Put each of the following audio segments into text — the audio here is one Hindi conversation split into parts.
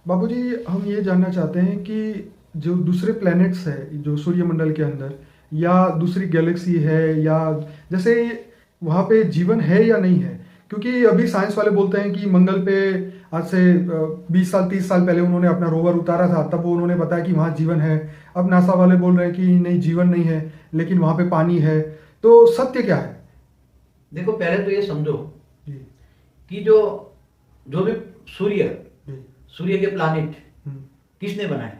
बाबूजी, हम ये जानना चाहते हैं कि जो दूसरे प्लैनेट्स है जो सूर्यमंडल के अंदर या दूसरी गैलेक्सी है, या जैसे वहाँ पे जीवन है या नहीं है, क्योंकि अभी साइंस वाले बोलते हैं कि मंगल पे आज से 20 साल 30 साल पहले उन्होंने अपना रोवर उतारा था, तब वो उन्होंने बताया कि वहाँ जीवन है। अब नासा वाले बोल रहे हैं कि नहीं, जीवन नहीं है, लेकिन वहाँ पे पानी है। तो सत्य क्या है? देखो, पहले तो ये समझो जी। कि जो जो भी सूर्य जी। सूर्य के प्लानिट हम्म। किसने बनाए?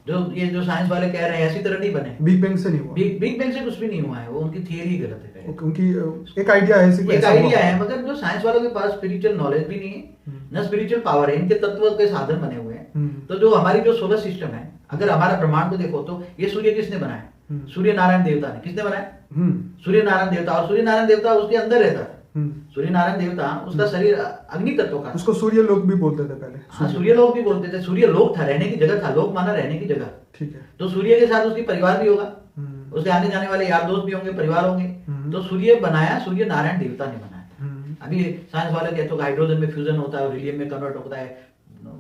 जो साइंस वाले कह रहे हैं ऐसी तरह नहीं बने। बिग बैंग से नहीं हुआ। बिग बैंग से कुछ भी नहीं हुआ है, वो उनकी थियरी गलत है। उनकी एक आइडिया है, एक आइडिया है, मगर जो साइंस वालों के पास स्पिरिचुअल नॉलेज भी नहीं है, ना स्पिरिचुअल पावर है। इनके तत्व के साधन बने हुए हैं। तो जो हमारी जो सोलर सिस्टम है, अगर हमारा ब्रह्मांड को देखो तो ये सूर्य किसने बनाया? सूर्य नारायण देवता ने। किसने बनाया? सूर्य नारायण देवता। और सूर्य नारायण देवता उसके अंदर रहता था। सूर्य नारायण देवता, उसका शरीर अग्नि तत्व का। उसको सूर्य लोक भी बोलते थे पहले। हाँ, सूर्य लोक भी बोलते थे। सूर्य लोक था, रहने की जगह था। लोक माना रहने की जगह। ठीक है। तो सूर्य के साथ उसकी परिवार भी होगा, उसके आने जाने वाले यार दोस्त भी होंगे, परिवार होंगे। तो सूर्य बनाया, सूर्य नारायण देवता ने बनाया था। अभी साइंस वाले कहते हैं हाइड्रोजन में फ्यूजन होता है और हीलियम में कन्वर्ट होता है,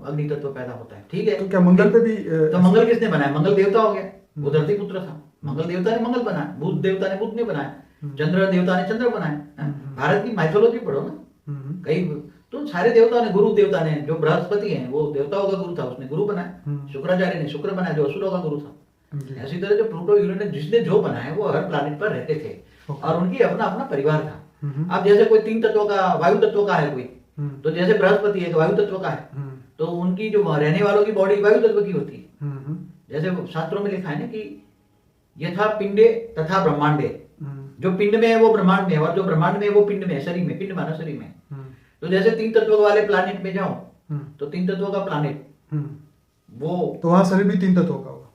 अग्नि तत्व पैदा होता है। ठीक है, तो क्या मंगल पे भी तो मंगल किसने बनाया? मंगल देवता हो गया, वो धरती पुत्र था। मंगल देवता ने मंगल बनाया, बुध देवता ने बुध ने बनाया, चंद्र देवता ने चंद्र बनाया। भारत की माइथोलॉजी पढ़ो ना, कई तो सारे देवताओं ने, गुरु देवता ने, जो बृहस्पति है वो देवताओं का गुरु था, उसने गुरु बनाया। शुक्राचार्य ने शुक्र बनाया, जो असुरों का गुरु था। ऐसी तरह जो प्लूटो यूरेनस जिसने जो बनाया वो हर प्लैनेट पर रहते थे और उनकी अपना अपना परिवार था। अब जैसे कोई 3 तत्वों का, वायु तत्व का है कोई, तो जैसे बृहस्पति है तो वायु तत्व का है, तो उनकी जो रहने वालों की बॉडी वायु तत्व की होती है। जैसे शास्त्रों में लिखा है ना कि यथा पिंडे तथा ब्रह्मांडे, जो पिंड में है वो ब्रह्मांड में है, और जो ब्रह्मांड में है वो पिंड में है, शरीर में। पिंड माना शरीर में। तो जैसे 3 तत्वों वाले प्लैनेट में जाओ तो 3 तत्वों का प्लैनेट, वो तो वहां शरीर भी 3 तत्वों का होगा।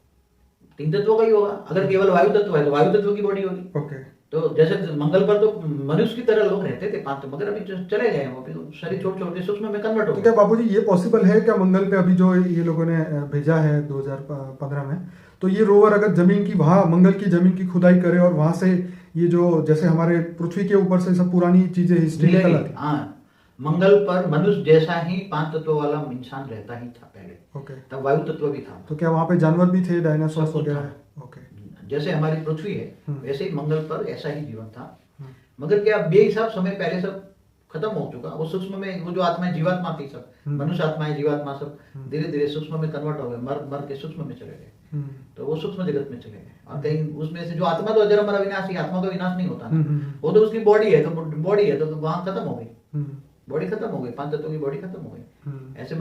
3 तत्वों का ही होगा। अगर केवल वायु तत्व है तो वायु तत्व की बॉडी होगी। ओके। तो जैसे मंगल पर तो मनुष्य की तरह लोग रहते थे 5, मगर अभी चले गए हैं, वो शरीर छोटे छोटे सूक्ष्म में कन्वर्ट हो तो गए। क्या बाबूजी ये पॉसिबल है क्या मंगल पे अभी जो ये लोगों ने भेजा है 2015 में, तो ये रोवर अगर जमीन की, वहां मंगल की जमीन की खुदाई करे और वहां से ये जो जैसे हमारे पृथ्वी के ऊपर से सब पुरानी चीजें हिस्ट्री निकल आती? हाँ, मंगल पर मनुष्य जैसा ही 5 तत्वों वाला इंसान रहता ही था पहले। ओके। तब वायु तत्व भी था। तो क्या वहां पे जानवर भी थे, डायनासोर वगैरह? ओके। जैसे हमारी पृथ्वी है वैसे ही मंगल पर ऐसा ही जीवन था। मगर क्या बेहिसाब समय पहले सब खत्म हो चुका। वो सूक्ष्म में, वो जो आत्माएं, जीवात्मा थी सब, मनुष्य आत्माएं, जीवात्मा सब धीरे धीरे सूक्ष्म में कन्वर्ट हो गए, मर के सूक्ष्म में चले गए। तो वो सूक्ष्म जगत में चले गए। और कहीं उसमें से जो आत्मा तो अजर अमर अविनाशी, आत्मा का विनाश नहीं होता ना, वो तो उसकी बॉडी है, तो बॉडी है तो वहां खत्म हो गई, बॉडी खत्म हो गई, 5 तत्वों की बॉडी खत्म हो गई। ऐसे